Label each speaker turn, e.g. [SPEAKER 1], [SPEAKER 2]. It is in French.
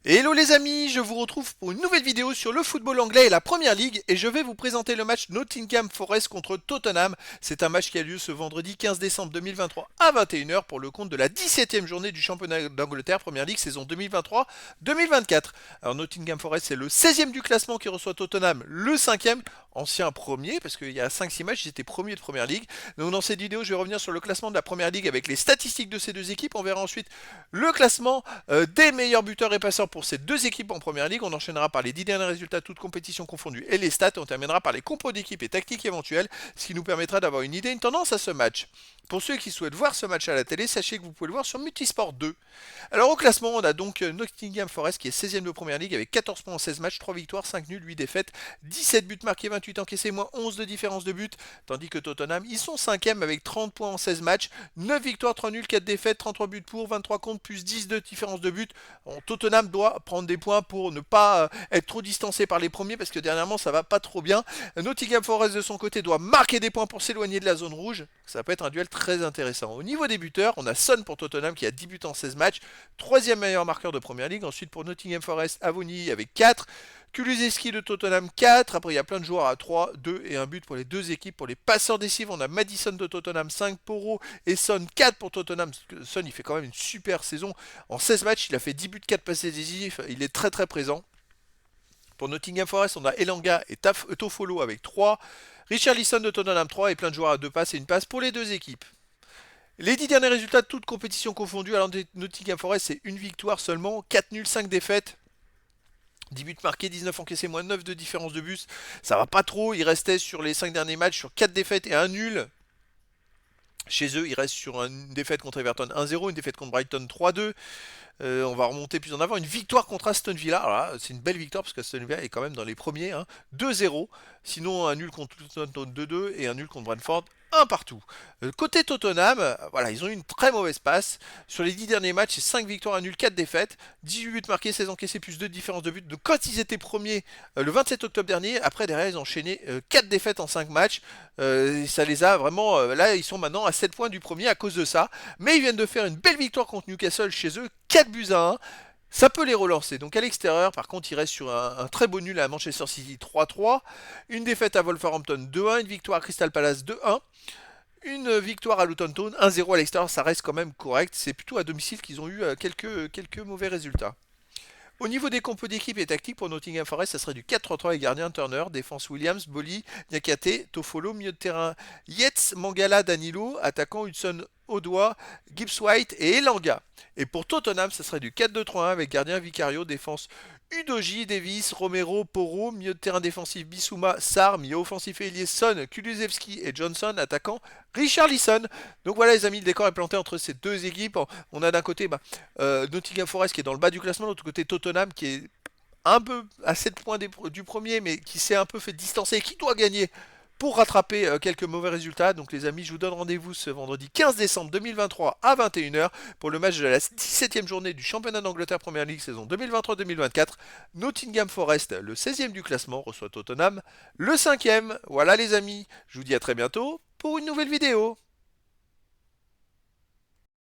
[SPEAKER 1] Hello les amis, je vous retrouve pour une nouvelle vidéo sur le football anglais et la Première Ligue et je vais vous présenter le match Nottingham Forest contre Tottenham. C'est un match qui a lieu ce vendredi 15 décembre 2023 à 21h pour le compte de la 17e journée du championnat d'Angleterre Première Ligue saison 2023-2024. Alors Nottingham Forest c'est le 16e du classement qui reçoit Tottenham, le 5e, ancien premier parce qu'il y a 5-6 matchs ils étaient premiers de Première Ligue. Donc dans cette vidéo je vais revenir sur le classement de la Première Ligue avec les statistiques de ces deux équipes. On verra ensuite le classement des meilleurs buteurs et passeurs pour ces deux équipes en Première Ligue. On enchaînera par les 10 derniers résultats, toutes compétitions confondues, et les stats. On terminera par les compos d'équipe et tactiques éventuelles, ce qui nous permettra d'avoir une idée, une tendance à ce match. Pour ceux qui souhaitent voir ce match à la télé, sachez que vous pouvez le voir sur Multisport 2. Alors au classement, on a donc Nottingham Forest qui est 16e de Première Ligue avec 14 points en 16 matchs, 3 victoires, 5 nuls, 8 défaites, 17 buts marqués, 28 encaissés, moins 11 de différence de but. Tandis que Tottenham, ils sont 5e avec 30 points en 16 matchs, 9 victoires, 3 nuls, 4 défaites, 33 buts pour, 23 contre, plus 10 de différence de but. Bon, Tottenham doit prendre des points pour ne pas être trop distancé par les premiers parce que dernièrement ça va pas trop bien. Nottingham Forest de son côté doit marquer des points pour s'éloigner de la zone rouge. Ça peut être un duel très intéressant. Au niveau des buteurs, on a Son pour Tottenham qui a 10 buts en 16 matchs, troisième meilleur marqueur de Première Ligue. Ensuite pour Nottingham Forest, Avoni avec 4. Kulusevski de Tottenham 4. Après il y a plein de joueurs à 3, 2 et un but pour les deux équipes. Pour les passeurs décisifs, on a Madison de Tottenham 5, Poro et Son 4 pour Tottenham. Son il fait quand même une super saison. En 16 matchs, il a fait 10 buts, 4 passes décisifs. Il est très très présent. Pour Nottingham Forest, on a Elanga et Tofolo avec 3. Richarlison de Tottenham 3 et plein de joueurs à 2 passes et une passe pour les deux équipes. Les 10 derniers résultats de toutes compétitions confondues à Nottingham Forest, c'est une victoire seulement, 4 nuls, 5 défaites. 10 buts marqués, 19 encaissés, moins 9 de différence de but. Ça va pas trop, il restait sur les 5 derniers matchs sur 4 défaites et un nul. Chez eux, il reste sur une défaite contre Everton 1-0, une défaite contre Brighton 3-2. On va remonter plus en avant. Une victoire contre Aston Villa. Alors là, c'est une belle victoire parce qu'Aston Villa est quand même dans les premiers. 2-0. Sinon, un nul contre Luton 2-2 et un nul contre Brentford. Un partout. Côté Tottenham, voilà, ils ont eu une très mauvaise passe. Sur les 10 derniers matchs, c'est 5 victoires, un nul, 4 défaites. 18 buts marqués, 16 encaissés, plus 2 de différence de but. Donc quand ils étaient premiers le 27 octobre dernier, après derrière, ils ont enchaîné 4 défaites en 5 matchs. Ça les a vraiment... là, ils sont maintenant à 7 points du premier à cause de ça. Mais ils viennent de faire une belle victoire contre Newcastle chez eux, 4 buts à 1. Ça peut les relancer. Donc à l'extérieur, par contre, il reste sur un très beau nul à Manchester City 3-3. Une défaite à Wolverhampton 2-1. Une victoire à Crystal Palace 2-1. Une victoire à Luton Town 1-0 à l'extérieur. Ça reste quand même correct. C'est plutôt à domicile qu'ils ont eu quelques mauvais résultats. Au niveau des compos d'équipe et tactique pour Nottingham Forest, ça serait du 4-3-3 avec gardien Turner, défense Williams, Bolly, Nyakate, Tofolo, milieu de terrain Yates, Mangala, Danilo, attaquant Hudson Odoi, Gibbs White et Elanga. Et pour Tottenham, ça serait du 4-2-3-1 avec gardien Vicario, défense Udoji, Davis, Romero, Poro, milieu de terrain défensif Bissouma, Sarr, milieu offensif ailier Son, Kulusevski et Johnson, attaquant Richarlison. Donc voilà les amis, le décor est planté entre ces deux équipes. On a d'un côté Nottingham Forest qui est dans le bas du classement, de l'autre côté Tottenham qui est un peu à 7 points du premier, mais qui s'est un peu fait distancer et qui doit gagner pour rattraper quelques mauvais résultats. Donc les amis, je vous donne rendez-vous ce vendredi 15 décembre 2023 à 21h pour le match de la 17e journée du championnat d'Angleterre Première Ligue saison 2023-2024. Nottingham Forest, le 16e du classement, reçoit Tottenham, le 5e. Voilà les amis, je vous dis à très bientôt pour une nouvelle vidéo.